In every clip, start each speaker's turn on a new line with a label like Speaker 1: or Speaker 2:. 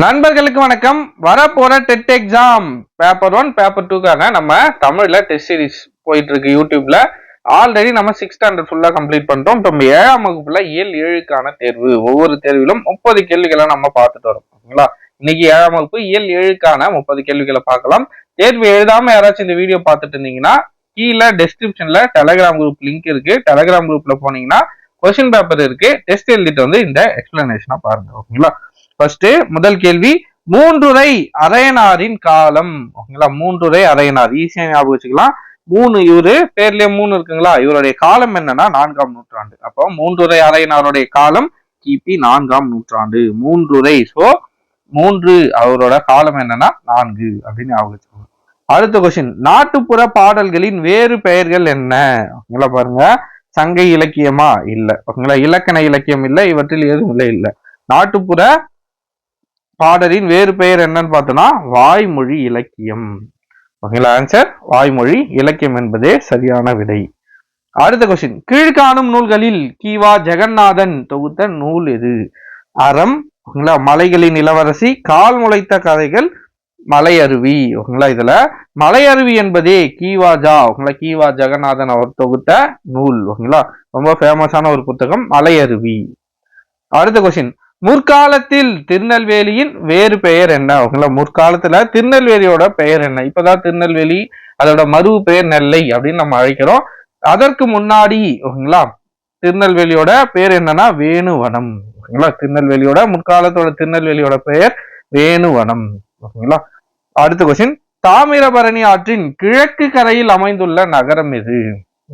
Speaker 1: நண்பர்களுக்கு வணக்கம். வரப்போற டெட் எக்ஸாம் பேப்பர் 1 பேப்பர் 2க்காக நம்ம தமிழ்ல டெஸ்ட் சீரிஸ் போயிட்டு இருக்கு யூடியூப்ல. ஆல்ரெடி நம்ம 6th ஸ்டாண்டர்ட் ஃபுல்லா கம்ப்ளீட் பண்ணிட்டோம். இப்போ 7ஆம் வகுப்புல இயல் 7க்கான தேர்வு. ஒவ்வொரு தேர்விலும் 30 கேள்விகளை நம்ம பார்த்துட்டு வரோம். ஓகேங்களா? இன்னைக்கு 7ஆம் வகுப்பு இயல் 7க்கான 30 கேள்விகளை பார்க்கலாம். தேர்வு எழுதாம யாராச்சும் இந்த வீடியோ பார்த்துட்டு இருந்தீங்கன்னா கீழே டெஸ்கிரிப்ஷன்ல டெலகிராம் குரூப் லிங்க் இருக்கு. டெலகிராம் குரூப்ல போனீங்கன்னா கொஸ்டின் பேப்பர் இருக்கு. டெஸ்ட் எழுதிட்டு வந்து இந்த எக்ஸ்பிளனேஷனா பாருங்க. ஓகேங்களா? ஃபர்ஸ்ட் முதல் கேள்வி, மூன்றுரை அரையனாரின் காலம். ஓகேங்களா? மூன்றுரை அரையனார் ஈஸியா ஞாபகம் வச்சுக்கலாம். இவரு பேர்லயே 3 இருக்குங்களா? இவருடைய காலம் என்னன்னா 4ஆம் நூற்றாண்டு. அப்போ மூன்றுரை அரையனாருடைய காலம் கிபி 4ஆம் நூற்றாண்டு. மூன்றுரை, சோ 3, அவரோட காலம் என்னன்னா 4 அப்படின்னு ஞாபகம் வச்சுக்கோங்க. அடுத்த கொஸ்டின், நாட்டுப்புற பாடல்களின் வேறு பெயர்கள் என்ன? ஓகேங்களா? பாருங்க, சங்க இலக்கியமா? இல்ல. ஓகேங்களா? இலக்கண இலக்கியம் இல்ல, இவற்றில் எதுவும் இல்ல. நாட்டுப்புற பாடலின் வேறு பெயர் என்னன்னு பார்த்தோம்னா வாய்மொழி இலக்கியம். ஓகேங்களா? ஆன்சர் வாய்மொழி இலக்கியம் என்பதே சரியான விடை. அடுத்த கொஸ்டின், கீழ்காணும் நூல்களில் கிவா ஜெகநாதன் தொகுத்த நூல் எது? அறம், ஓகேங்களா, மலைகளின் இளவரசி, கால் முளைத்த கதைகள், மலையருவி. ஓகேங்களா? இதுல மலையருவி என்பதே கிவாஜா, ஓகேங்களா, கிவா ஜெகநாதன் அவர் தொகுத்த நூல். ஓகேங்களா? ரொம்ப ஃபேமஸான ஒரு புத்தகம் மலையருவி. அடுத்த கொஸ்டின், முற்காலத்தில் திருநெல்வேலியின் வேறு பெயர் என்ன? ஓகேங்களா? முற்காலத்துல திருநெல்வேலியோட பெயர் என்ன? இப்பதான் திருநெல்வேலி, அதோட மறு பெயர் நெல்லை அப்படின்னு நம்ம அழைக்கிறோம். அதற்கு முன்னாடி ஓகேங்களா திருநெல்வேலியோட பெயர் என்னன்னா வேணுவனம். ஓகேங்களா? திருநெல்வேலியோட முற்காலத்தோட திருநெல்வேலியோட பெயர் வேணுவனம். ஓகேங்களா? அடுத்த கொஸ்டின், தாமிரபரணி ஆற்றின் கிழக்கு கரையில் அமைந்துள்ள நகரம் எது?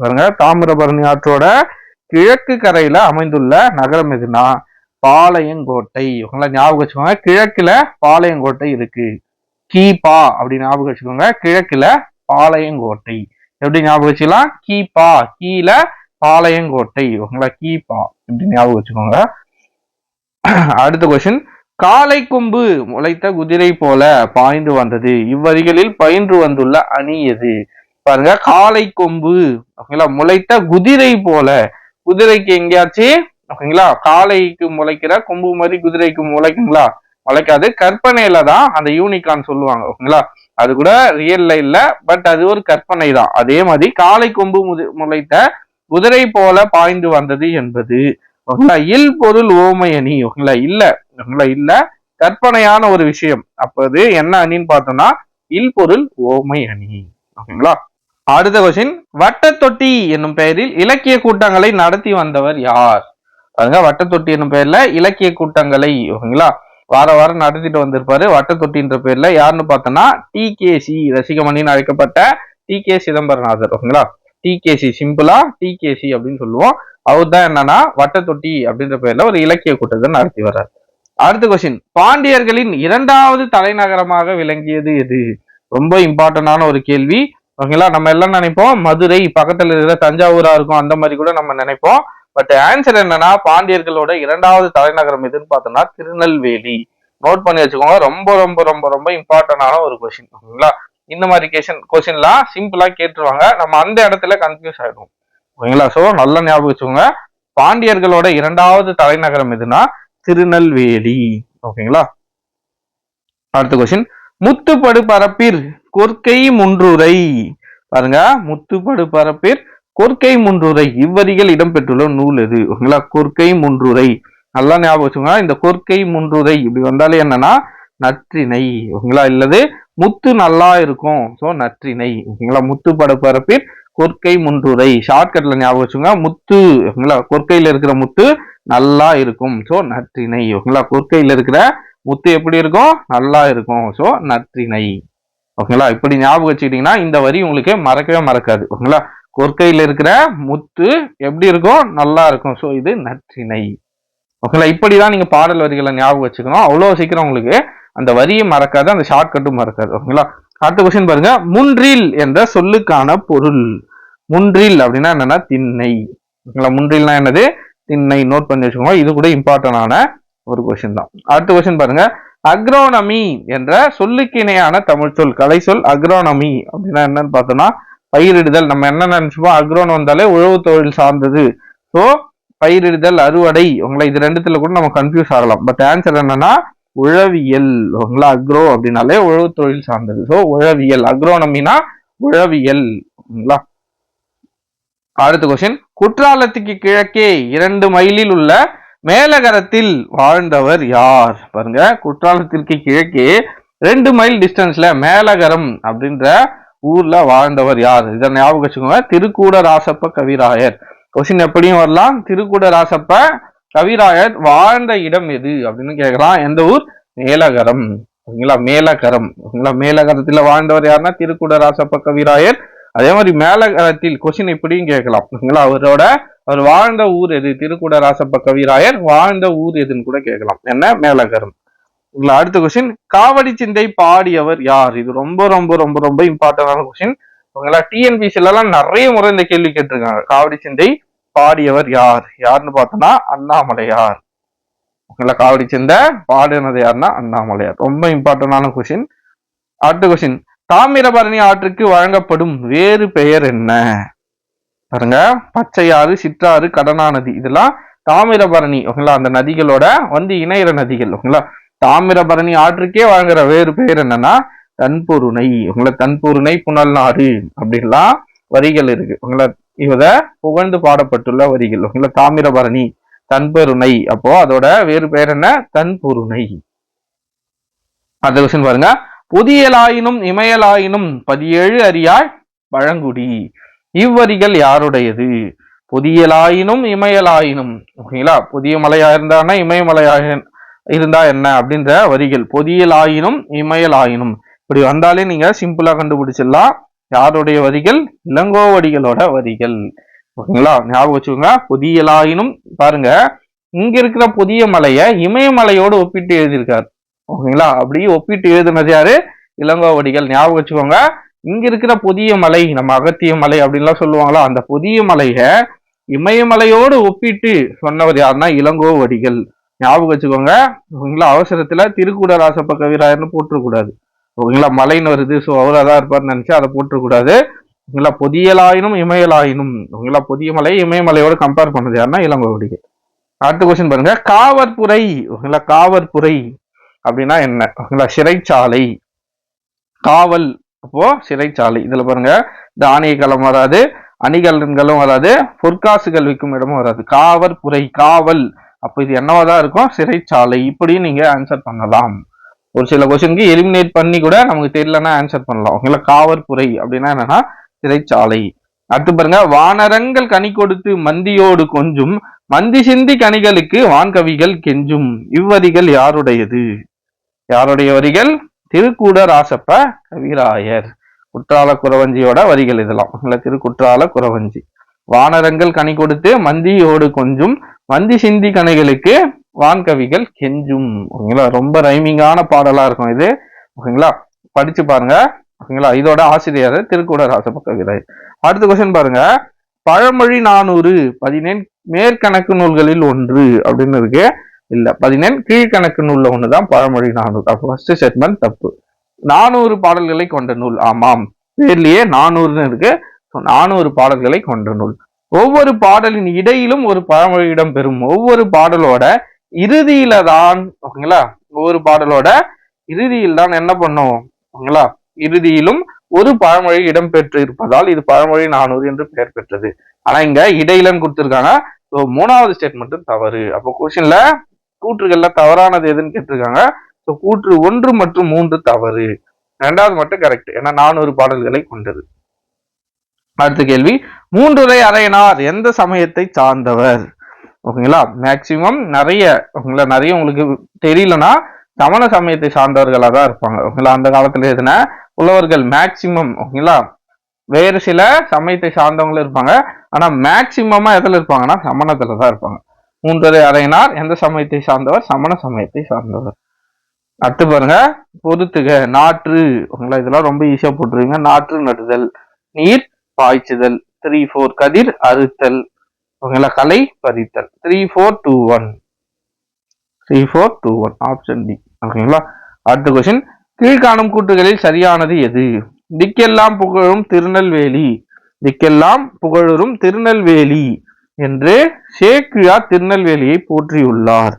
Speaker 1: பாருங்க, தாமிரபரணி ஆற்றோட கிழக்கு கரையில அமைந்துள்ள நகரம் எதுனா பாளையங்கோட்டை. உங்களை ஞாபகம் வச்சுக்கோங்க, கிழக்குல பாளையங்கோட்டை இருக்கு. கீபா அப்படின்னு ஞாபகம் வச்சுக்கோங்க, கிழக்குல பாளையங்கோட்டை. எப்படி ஞாபகம் வச்சுக்கலாம்? கீபா, கீழ பாளையங்கோட்டை. உங்களை கீபா இப்படி ஞாபகம் வச்சுக்கோங்க. அடுத்த கொஸ்டின், காளை கொம்பு முளைத்த குதிரை போல பாய்ந்து வந்தது, இவ்வரிகளில் பயின்று வந்துள்ள அணி எது? பாருங்க, காளை கொம்பு ஓகேங்களா முளைத்த குதிரை போல. குதிரைக்கு எங்கேயாச்சு ஓகேங்களா காளைக்கு முளைக்கிற கொம்பு மாதிரி குதிரைக்கு முளைக்குங்களா? முளைக்காது. கற்பனையில தான் அந்த யூனிகான் சொல்லுவாங்க. ஓகேங்களா? அது கூட ரியல்ல இல்ல, பட் அது ஒரு கற்பனை தான். அதே மாதிரி காளை கொம்பு முளைத்த குதிரை போல பாய்ந்து வந்தது என்பது ஓகேங்களா இல் பொருள் ஓமை அணி. ஓகேங்களா? இல்ல. ஓகேங்களா? இல்ல, கற்பனையான ஒரு விஷயம். அப்ப அது என்ன அணின்னு பார்த்தோம்னா இல் பொருள் ஓமை அணி. ஓகேங்களா? அடுத்த கொஸ்டின், வட்டத்தொட்டி என்னும் பெயரில் இலக்கிய கூட்டங்களை நடத்தி வந்தவர் யார்? பாருங்க, வட்டத்தொட்டி என்னும் பெயர்ல இலக்கிய கூட்டங்களை ஓகேங்களா வாரம் நடத்திட்டு வந்திருப்பாரு. வட்டத்தொட்டின்ற பேர்ல யாருன்னு பார்த்தோம்னா டிகேசி ரசிகமணின்னு அழைக்கப்பட்ட டிகே சிதம்பரநாதர். ஓகேங்களா? டிகேசி, சிம்பிளா டிகேசி அப்படின்னு சொல்லுவோம். அவர் தான் என்னன்னா வட்டத்தொட்டி அப்படின்ற பேர்ல ஒரு இலக்கிய கூட்டத்தை நடத்தி வர்றார். அடுத்த கொஸ்டின், பாண்டியர்களின் 2வது தலைநகரமாக விளங்கியது எது? ரொம்ப இம்பார்ட்டன்டான ஒரு கேள்வி. ஓகேங்களா? நம்ம எல்லாம் நினைப்போம் மதுரை பக்கத்துல இருக்கிற தஞ்சாவூரா இருக்கும், அந்த மாதிரி கூட நம்ம நினைப்போம். பட் ஆன்சர் என்னன்னா பாண்டியர்களோட 2வது தலைநகரம் எதுன்னு பார்த்தோம்னா திருநெல்வேலி. நோட் பண்ணி வச்சுக்கோங்க, ரொம்ப ரொம்ப ரொம்ப ரொம்ப இம்பார்ட்டன்டான ஒரு கொஸ்டின். ஓகேங்களா? இந்த மாதிரி கொஸ்டின்லாம் சிம்பிளா கேட்டுருவாங்க, நம்ம அந்த இடத்துல கன்ஃபியூஸ் ஆயிடும். ஓகேங்களா? சோ நல்லா ஞாபகம் வச்சுக்கோங்க, பாண்டியர்களோட 2வது தலைநகரம் எதுனா திருநெல்வேலி. ஓகேங்களா? அடுத்த கொஸ்டின், முத்துப்படு பரப்பிர் கொற்கை முன்றுரை. பாருங்க, முத்துப்படு பரப்பிர் கொற்கை முன்றுரை இவ்வரிகள் இடம்பெற்றுள்ள நூல் எது? ஓகேங்களா? கொற்கை முன்றுரை நல்லா ஞாபகம் வச்சுக்கோங்க. இந்த கொற்கை முன்றுரை இப்படி வந்தாலே என்னன்னா நற்றிணை. ஓகேங்களா? இல்லது முத்து நல்லா இருக்கும், சோ நற்றிணை. ஓகேங்களா? முத்துப்படு பரப்பிர் கொற்கை முன்றுரை ஷார்ட்கட்ல ஞாபகம் வச்சுக்கோங்க. முத்து ஓகேங்களா கொற்கையில இருக்கிற முத்து நல்லா இருக்கும், சோ நற்றிணை. ஓகேங்களா? கொற்கையில இருக்கிற முத்து எப்படி இருக்கும்? நல்லா இருக்கும், சோ நற்றிணை. ஓகேங்களா? இப்படி ஞாபகம் வச்சுக்கிட்டீங்கன்னா இந்த வரி உங்களுக்கு மறக்கவே மறக்காது. ஓகேங்களா? கொற்கையில இருக்கிற முத்து எப்படி இருக்கும்? நல்லா இருக்கும், சோ இது நற்றிணை. ஓகேங்களா? இப்படிதான் நீங்க பாடல் வரிகளை ஞாபகம் வச்சுக்கணும். அவ்வளவு சீக்கிரம் உங்களுக்கு அந்த வரியை மறக்காது, அந்த ஷார்ட்கட்டும் மறக்காது. ஓகேங்களா? அடுத்த கொஸ்டின் பாருங்க, முன்றில் என்ற சொல்லுக்கான பொருள். முன்றில் அப்படின்னா என்னன்னா திண்ணை. ஓகேங்களா? முன்றில்னா என்னது? திண்ணை. நோட் பண்ணி வச்சுக்கோங்க, இது கூட இம்பார்ட்டன்டான ஒரு கொஸ்டின் தான். அடுத்த கொஸ்டின் பாருங்க, அக்ரோனமி என்ற சொல்லுக்கு இணையான தமிழ் சொல், கலை சொல் அக்ரோனமி அப்படின்னா என்னன்னு பார்த்தோம்னா பயிரிடுதல். நம்ம என்ன நினைச்சுப்போம், அக்ரோன் வந்தாலே உழவு தொழில் சார்ந்தது. ஸோ பயிரிடுதல், அறுவடை. உங்களை இது ரெண்டுத்துல கூட நம்ம கன்ஃபியூஸ் ஆகலாம். பட் ஆன்சர் என்னன்னா உழவியல். ஓகேங்களா, அக்ரோ அப்படின்னாலே உழவு தொழில் சார்ந்தது. ஸோ உழவியல், அக்ரோனமினா உழவியல். ஓகேங்களா. அடுத்த கொஸ்டின், குற்றாலத்துக்கு கிழக்கே 2 மைலில் உள்ள மேலகரத்தில் வாழ்ந்தவர் யார்? பாருங்க, குற்றாலத்திற்கு கிழக்கே 2 மைல் டிஸ்டன்ஸ்ல மேலகரம் அப்படின்ற ஊர்ல வாழ்ந்தவர் யார்? இதை ஞாபகம் வச்சுக்கோங்க. திருக்கூட ராசப்ப கவிராயர். கொஸ்டின் எப்படியும் வரலாம். திருக்கூட ராசப்ப கவிராயர் வாழ்ந்த இடம் எது அப்படின்னு கேட்கலாம். எந்த ஊர்? மேலகரம். ஓகேங்களா, மேலகரம். ஓகேங்களா, மேலகரத்துல வாழ்ந்தவர் யாருன்னா திருக்கூட ராசப்ப கவிராயர். அதே மாதிரி மேலகரத்தில் கொஸ்டின் இப்படியும் கேட்கலாம். ஓகேங்களா, அவர் வாழ்ந்த ஊர் எது? திருக்கூட ராசப்ப கவிராயர் வாழ்ந்த ஊர் எதுன்னு கூட கேட்கலாம். என்ன? மேலகரம். அடுத்த கொஸ்டின், காவடி சிந்தை பாடியவர் யார்? இது ரொம்ப ரொம்ப ரொம்ப ரொம்ப இம்பார்ட்டன்டான கொஸ்டின். ஓகேங்களா, டிஎன்பிசில எல்லாம் நிறைய முறை இந்த கேள்வி கேட்டிருக்காங்க. காவடி சிந்தை பாடியவர் யார்? யாருன்னு பார்த்தோம்னா அண்ணாமலையார். ஓகேங்களா, காவடி சிந்தை பாடினது யாருன்னா அண்ணாமலையார். ரொம்ப இம்பார்ட்டன்டான கொஸ்டின். அடுத்த கொஸ்டின், தாமிரபரணி ஆற்றுக்கு வழங்கப்படும் வேறு பெயர் என்ன? பாருங்க, பச்சையாறு, சிற்றாறு, கடனா நதி, இதெல்லாம் தாமிரபரணி. ஓகேங்களா, அந்த நதிகளோட இணையிற நதிகள். ஓகேங்களா, தாமிரபரணி ஆற்றுக்கே வழங்குற வேறு பெயர் என்னன்னா தன்பொருணை. உங்களை தன்பொருணை, புனல் நாடு அப்படின்லாம் வரிகள் இருக்கு. உங்களை இவத புகழ்ந்து பாடப்பட்டுள்ள வரிகள். உங்களை தாமிரபரணி, தன்பொருணை. அப்போ அதோட வேறு பெயர் என்ன? தன்பொருணை. அடுத்த கொஸ்டின் பாருங்க, புதியலாயினும் இமயலாயினும் 17 அறியாய் பழங்குடி. இவ்வரிகள் யாருடையது? புதியலாயினும் இமயலாயினும். ஓகேங்களா, புதிய மலையா இருந்தானா இமயமலையாக இருந்தா என்ன அப்படின்ற வரிகள். புதியலாயினும் இமயலாயினும் இப்படி வந்தாலே நீங்க சிம்பிளா கண்டுபிடிச்சிடலாம். யாருடைய வரிகள்? இளங்கோவடிகளோட வரிகள். ஓகேங்களா, ஞாபகம் வச்சுக்கோங்க. புதியலாயினும் பாருங்க, இங்க இருக்கிற புதிய மலைய இமயமலையோடு ஒப்பிட்டு எழுதியிருக்காரு. ஓகேங்களா, அப்படி ஒப்பிட்டு எழுதுனது யாரு? இளங்கோவடிகள். ஞாபகம் வச்சுக்கோங்க. இங்க இருக்கிற புதிய மலை, நம்ம அகத்திய மலை அப்படின்லாம் சொல்லுவாங்களா, அந்த புதிய மலைய இமயமலையோடு ஒப்பிட்டு சொன்னவர் யாருன்னா இளங்கோவடிகள். ஞாபகம் வச்சுக்கோங்க. ஓகேங்களா, அவசரத்துல திருக்கூட ராசப்ப கவிராயர்னு போட்டுறக்கூடாது. ஓகேங்களா, மலைன்னு வருது, ஸோ அவராதான் இருப்பார்னு நினைச்சு அதை போட்டுறக்கூடாது. ஓகேங்களா, புதியலாயினும் இமயலாயினும். ஓகேங்களா, புதிய மலை இமயமலையோட கம்பேர் பண்ணது யாருன்னா இளங்கோவடிகள். அடுத்த கொஸ்டின் பாருங்க, காவற்புரை. ஓகேங்களா, காவற்புரை அப்படின்னா என்ன? ஓகேங்களா, சிறைச்சாலை. காவல் அப்போ சிறைச்சாலை. இதுல பாருங்க, தானிய களம் வராது, அணிகலன்களும் வராது, பொற்காசுகள் விற்கும் இடமும் வராது. காவற்புரை, காவல். அப்ப இது என்னவாதான் இருக்கும்? சிறைச்சாலை. இப்படி நீங்க ஆன்சர் பண்ணலாம். ஒரு சில கொஸ்டினுக்கு எலிமினேட் பண்ணி கூட நமக்கு தெரியலன்னா ஆன்சர் பண்ணலாம். ஓகேங்களா, காவற்புரை அப்படின்னா என்னன்னா சிறைச்சாலை. அடுத்து பாருங்க, வானரங்கள் கனி கொடுத்து மந்தியோடு கொஞ்சும் மந்தி சிந்தி கனிகளுக்கு வான்கவிகள் கெஞ்சும். இவ்வரிகள் யாருடையது? யாருடைய வரிகள்? திருக்கூட ராசப்ப கவிராயர். குற்றால குறவஞ்சியோட வரிகள் இதெல்லாம். திருக்குற்றால குறவஞ்சி. வானரங்கள் கனி கொடுத்து மந்தியோடு கொஞ்சும் மந்தி சிந்தி கனிகளுக்கு வான்கவிகள் கெஞ்சும். ஓகேங்களா, ரொம்ப ரைமிங்கான பாடலா இருக்கும் இது. ஓகேங்களா, படிச்சு பாருங்க. ஓகேங்களா, இதோட ஆசிரியர் திருக்கூட ராசப்ப கவிராயர். அடுத்த கொஸ்டின் பாருங்க, பழமொழி 400 14 மேற்கணக்கு நூல்களில் ஒன்று அப்படின்னு இருக்கு. இல்ல, 14 கீழ்கணக்கு நூல்ல ஒண்ணுதான் பழமொழி 400. அப்போ ஃபர்ஸ்ட் ஸ்டேட்மெண்ட் தப்பு. 400 பாடல்களை கொண்ட நூல். ஆமாம், பேர்லயே 400 இருக்கு. 400 பாடல்களை கொண்ட நூல். ஒவ்வொரு பாடலின் இடையிலும் ஒரு பழமொழி இடம் பெறும். ஒவ்வொரு பாடலோட இறுதியில தான், ஓகேங்களா, ஒவ்வொரு பாடலோட இறுதியில் தான் என்ன பண்ணும்? ஓகேங்களா, இறுதியிலும் ஒரு பழமொழி இடம்பெற்று இருப்பதால் இது பழமொழி 400 என்று பெயர் பெற்றது. ஆனா இங்க இடையிலன்னு கொடுத்திருக்காங்க. மூணாவது ஸ்டேட்மெண்ட் தவறு. அப்போ கொஸ்டின்ல கூற்றுகள்ல தவறானது எதுன்னு கேட்டிருக்காங்க. கூற்று 1 மற்றும் 3 தவறு. 2வது மட்டும் கரெக்ட். ஏன்னா 400 பாடல்களை கொண்டது. அடுத்த கேள்வி, மூன்றுரை அரையனார் எந்த சமயத்தை சார்ந்தவர்? ஓகேங்களா, மேக்சிமம் நிறைய உங்களுக்கு தெரியலன்னா சமண சமயத்தை சார்ந்தவர்களா தான் இருப்பாங்க. ஓகேங்களா, அந்த காலத்துல எதுனா புலவர்கள் மேக்சிமம். ஓகேங்களா, வேறு சில சமயத்தை சார்ந்தவங்களும் இருப்பாங்க. ஆனா மேக்சிமமா எதுல இருப்பாங்கன்னா சமணத்துல தான் இருப்பாங்க. மூன்றுரை அரையனார் எந்த சமயத்தை சார்ந்தவர்? சமண சமயத்தை சார்ந்தவர். அடுத்து பாருங்க, பொறுத்துக. நாற்று. ஓகேங்களா, இதெல்லாம் ரொம்ப ஈஸியா போட்டுருவீங்க. நாற்று நடுதல், நீர் பாய்ச்சுதல், 3 4 கதிர் அறுத்தல், ஓகேங்களா, களை பறித்தல். 3 4 2 1 3 4 2 1 ஆப்ஷன் டி. ஓகேங்களா. அடுத்த கொஸ்டின், கீழ்காணும் கூற்றுகளில் சரியானது எது? திக்கெல்லாம் புகழும் திருநெல்வேலி, திக்கெல்லாம் புகழும் திருநெல்வேலி என்று சேக்கிழார் திருநெல்வேலியை போற்றியுள்ளார்.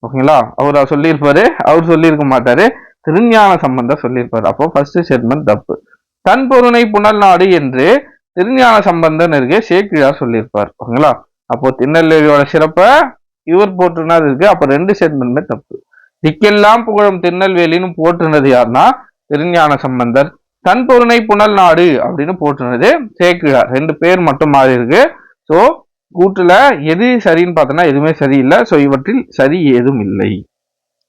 Speaker 1: ஓகேங்களா. அவர் சொல்லியிருப்பாரு, அவர் சொல்லியிருக்க மாட்டாரு, திருஞான சம்பந்தர் சொல்லியிருப்பாரு. அப்போ ஃபர்ஸ்ட் ஸ்டேட்மெண்ட் தப்பு. தன் பொருணை புனல் நாடு என்று திருஞான சம்பந்தன் இருக்கு சேக்கிழார் சொல்லியிருப்பார். ஓகேங்களா. அப்போ திருநெல்வேலியோட சிறப்ப இவர் போட்டுனது இருக்கு. அப்ப ரெண்டு ஸ்டேட்மெண்ட்மே தப்பு. திக்கெல்லாம் புகழும் திருநெல்வேலின்னு போட்டுனது யாருன்னா திருஞான சம்பந்தர். தன் பொருணை புனல் நாடு அப்படின்னு போட்டுனது சேக்கிழார். ரெண்டு பேர் மட்டும் மாறி இருக்கு. சோ கூட்டுல எது சரின்னு பார்த்தோம்னா எதுவுமே சரியில்லை. சோ இவற்றில் சரி ஏதும் இல்லை.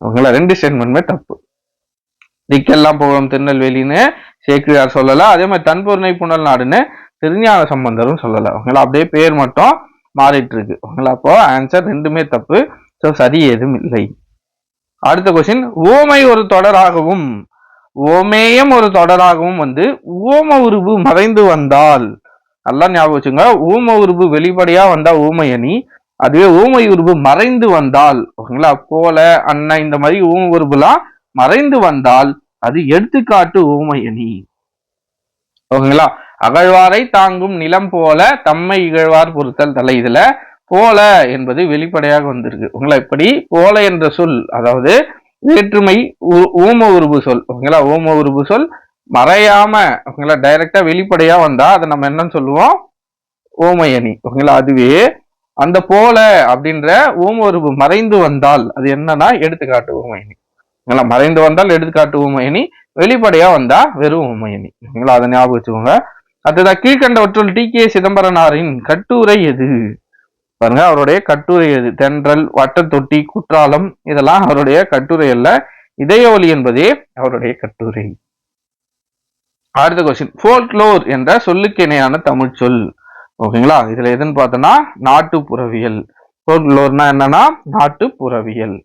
Speaker 1: ஓகேங்களா. ரெண்டு ஸ்டேட்மெண்ட்மே தப்பு. திக்கெல்லாம் புகழும் திருநெல்வேலின்னு சேக்கிழார் சொல்லல, அதே மாதிரி தன் பொருணை புனல் நாடுன்னு திருஞான சம்பந்தரும் சொல்லல. ஓகேங்களா. அப்படியே பேர் மட்டும் மாறிட்டு இருக்கு. ஓகேங்களா. அப்போ ஆன்சர் ரெண்டுமே தப்பு. சோ சரி ஏதும் இல்லை. அடுத்த கொஸ்டின், ஓமை ஒரு தொடராகவும் ஓமேயம் ஒரு தொடராகவும் வந்து ஓம உருவு மறைந்து வந்தால், நல்லா ஞாபகம் வச்சுங்க, ஊம உருவு வெளிப்படையா வந்தா ஊமையணி, அதுவே ஊமை உருவு மறைந்து வந்தால், ஓகேங்களா, போல அண்ணா இந்த மாதிரி ஊம உருவுலாம் மறைந்து வந்தால் அது எடுத்துக்காட்டு ஊமையணி. ஓகேங்களா. அகழ்வாரை தாங்கும் நிலம் போல தம்மை இகழ்வார் பொறுத்தல் தலை. இதுல போல என்பது வெளிப்படையாக வந்திருக்கு. ஓகேங்களா. இப்படி போல என்ற சொல், அதாவது வேற்றுமை ஊம உருபு சொல். ஓகேங்களா. ஊம உருபு சொல் மறையாம, ஓகேங்களா, டைரக்டா வெளிப்படையா வந்தா அதை நம்ம என்னன்னு சொல்லுவோம், ஓமையணி. ஓகேங்களா. அதுவே அந்த போல அப்படின்ற ஊம உருபு மறைந்து வந்தால் அது என்னன்னா எடுத்துக்காட்டு ஊமையணி. ஓகேங்களா. மறைந்து வந்தால் எடுத்துக்காட்டு ஊமையணி, வெளிப்படையா வந்தா வெறும் ஊமையணி. ஓகேங்களா. அதை ஞாபகம் வச்சுக்கோங்க. அடுத்ததா, கீழ்கண்டவற்றுள் டி.கே. சிதம்பரனாரின் கட்டுரை எது? பாருங்க, அவருடைய கட்டுரை எது? தென்றல், வட்டத்தொட்டி, குற்றாலம் இதெல்லாம் அவருடைய கட்டுரை அல்ல. இதய ஒலி என்பதே அவருடைய கட்டுரை. அடுத்த கொஸ்டின், ஃபோல்க்லோர் என்ற சொல்லுக்கு இணையான தமிழ் சொல். ஓகேங்களா. இதுல எதுன்னு பார்த்தோம்னா நாட்டுப்புறவியல். ஃபோல்க்லோர்னா என்னன்னா நாட்டுப்புறவியல்.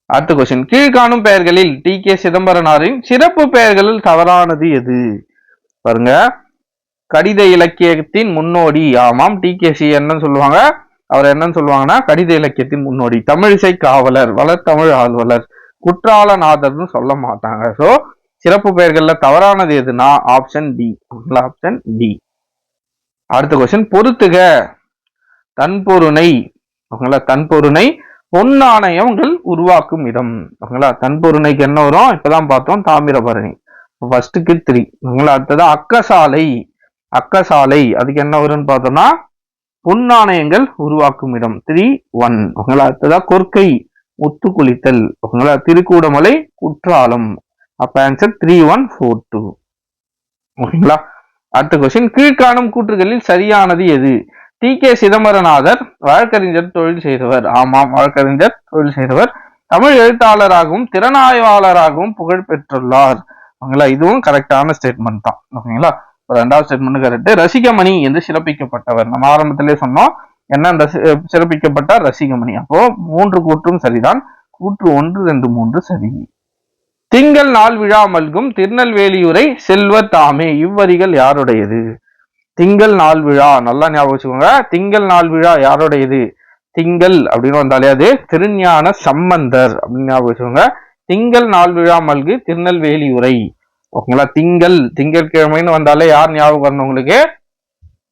Speaker 1: அடுத்த கொஸ்டின், கீழ்காணும் பெயர்களில் டி.கே. சிதம்பரனாரின் சிறப்பு பெயர்களில் தவறானது எது? பாருங்க, கடித இலக்கியத்தின் முன்னோடி. ஆமாம், டி.கே.சி. என்னன்னு சொல்லுவாங்க, அவர் என்னன்னு சொல்லுவாங்கன்னா கடித இலக்கியத்தின் முன்னோடி. தமிழிசை காவலர், வளர்த்தமிழ் ஆர்வலர், குற்றாலநாதர்னு சொல்ல மாட்டாங்க. சோ சிறப்பு பெயர்கள்ல தவறானது எதுனா ஆப்ஷன் டி. Option D. அடுத்த கொஸ்டின், பொறுத்துக தன்பொருணை. ஓகேங்களா. தன்பொருணை பொன்னாணயங்கள் உருவாக்கும் இடம். ஓகேங்களா. தன்பொருணைக்கு என்ன வரும்? இப்பதான் பார்த்தோம், தாமிரபரணி. ஃபர்ஸ்ட்டுக்கு 3. ஓகேங்களா. அடுத்தது அக்கசாலை. அக்கசாலை அதுக்கு என்ன வரும்னு பார்த்தோம்னா பொன்னாணயங்கள் உருவாக்கும் இடம். 3-1. ஓகேங்களா. அடுத்ததா கொற்கை முத்து குளித்தல். ஓகேங்களா. திருக்கூடமலை, குற்றாலம். அப்ப ஆன்சர் 3-1-4-2. ஓகேங்களா. அடுத்த கொஸ்டின், கீழ்காணும் கூற்றுகளில் சரியானது எது? டி.கே. சிதம்பரநாதர் வழக்கறிஞர் தொழில் செய்தவர். ஆமாம், வழக்கறிஞர் தொழில் செய்தவர். தமிழ் எழுத்தாளராகவும் திறனாய்வாளராகவும் புகழ் பெற்றுள்ளார். ஓகேங்களா. இதுவும் கரெக்டான ஸ்டேட்மெண்ட் தான். ஓகேங்களா. ரெண்டாவது ஸ்டேட்மெண்ட் கரெக்ட். ரசிகமணி என்று சிறப்பிக்கப்பட்டவர். நம்ம ஆரம்பத்திலே சொன்னோம் என்ன, அந்த சிறப்பிக்கப்பட்டார் ரசிகமணி. அப்போ 3 கூற்றும் சரிதான். கூற்று 1, 2, 3 சரி. திங்கள் நாள் விழா மல்கும் திருநெல்வேலியுரை செல்வர் தாமே. இவ்வரிகள் யாருடையது? திங்கள் நாள் விழா, நல்லா ஞாபகம் வச்சுக்கோங்க. திங்கள் நாள் விழா யாருடையது? திங்கள் அப்படின்னு வந்தாலே அது திருஞான சம்பந்தர் அப்படின்னு ஞாபகம் வச்சுக்கோங்க. திங்கள் நாள் விழா மல்கு திருநெல்வேலி உரை. ஓகேங்களா. திங்கட்கிழமைன்னு வந்தாலே யார் ஞாபகம் வரணும் உங்களுக்கு?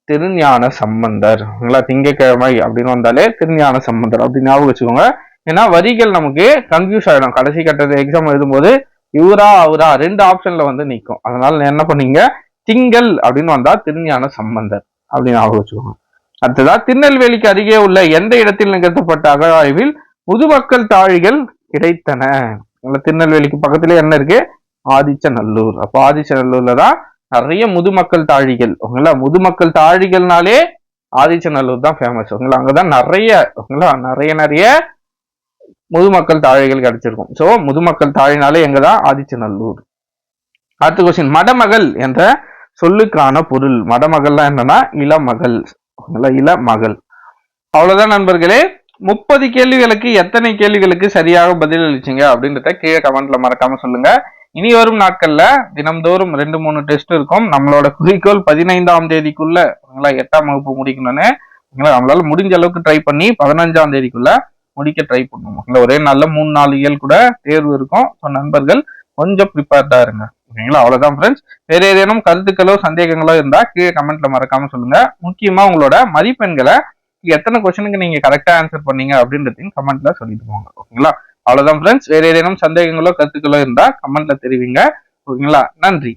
Speaker 1: திருஞான சம்பந்தர். ஓகேங்களா. திங்கட்கிழமை அப்படின்னு வந்தாலே திருஞான சம்பந்தர் அப்படி ஞாபகம் வச்சுக்கோங்க. ஏன்னா வரிகள் நமக்கு கன்ஃபியூஸ் ஆயிடும். கடைசி கட்டத்தை எக்ஸாம் எழுதும்போது இவரா அவரா 2 ஆப்ஷன்ல வந்து நிற்கும். அதனால என்ன பண்ணீங்க, திங்கள் அப்படின்னு வந்தா திருஞான சம்பந்தர் அப்படின்னு ஞாபகம் வச்சுக்கோங்க. அடுத்ததா, திருநெல்வேலிக்கு அருகே உள்ள எந்த இடத்தில் நிகழ்த்தப்பட்ட அகழாய்வில் முதுமக்கள் தாழிகள் கிடைத்தன? திருநெல்வேலிக்கு பக்கத்துல என்ன இருக்கு? ஆதிச்சநல்லூர். அப்ப ஆதிச்சநல்லூர்ல தான் நிறைய முதுமக்கள் தாழிகள். ஓகேங்களா. முதுமக்கள் தாழிகள்னாலே ஆதிச்சநல்லூர் தான் ஃபேமஸ். ஓகேங்களா. அங்கதான் நிறைய, ஓகேங்களா, நிறைய முதுமக்கள் தாழிகள் கிடைச்சிருக்கும். சோ முதுமக்கள் தாழினாலே எங்கதான்? ஆதிச்சநல்லூர். அடுத்த கொஸ்டின், மடமகள் என்ற சொல்லுக்கான பொருள். மடமகள்லாம் என்னன்னா இளமகள். இளமகள். அவ்வளவுதான் நண்பர்களே. 30 கேள்விகளுக்கு எத்தனை கேள்விகளுக்கு சரியாக பதில் அளிச்சீங்க அப்படின்றத கீழே கமெண்ட்ல மறக்காம சொல்லுங்க. இனி வரும் நாட்கள்ல தினம்தோறும் 2-3 டெஸ்ட் இருக்கும். நம்மளோட குறிக்கோள் 15ஆம் தேதிக்குள்ள 8ஆம் வகுப்பு முடிக்கணும்னு. நம்மளால முடிஞ்ச அளவுக்கு ட்ரை பண்ணி 15ஆம் தேதிக்குள்ள முடிக்க ட்ரை பண்ணுவோம். ஒரே நாள்ல 3-4 இயல் கூட தேர்வு இருக்கும். நண்பர்கள் கொஞ்சம் ப்ரிப்பேர்டா இருங்க. ஓகேங்களா. அவ்வளவுதான் ஃப்ரெண்ட்ஸ். வேற ஏதேனும் கருத்துக்களோ சந்தேகங்களோ இருந்தா கீழே கமெண்ட்ல மறக்காம சொல்லுங்க. முக்கியமா உங்களோட மதிப்பெண்களை எத்தனை கொஸ்டினுக்கு நீங்க கரெக்டா ஆன்சர் பண்ணீங்க அப்படின்றதையும் கமெண்ட்ல சொல்லிட்டு போங்க. ஓகேங்களா. அவ்வளவுதான் ஃப்ரெண்ட்ஸ். வேற ஏதேனும் சந்தேகங்களோ கருத்துக்களோ இருந்தா கமெண்ட்ல தெரிவிங்க. ஓகேங்களா? நன்றி.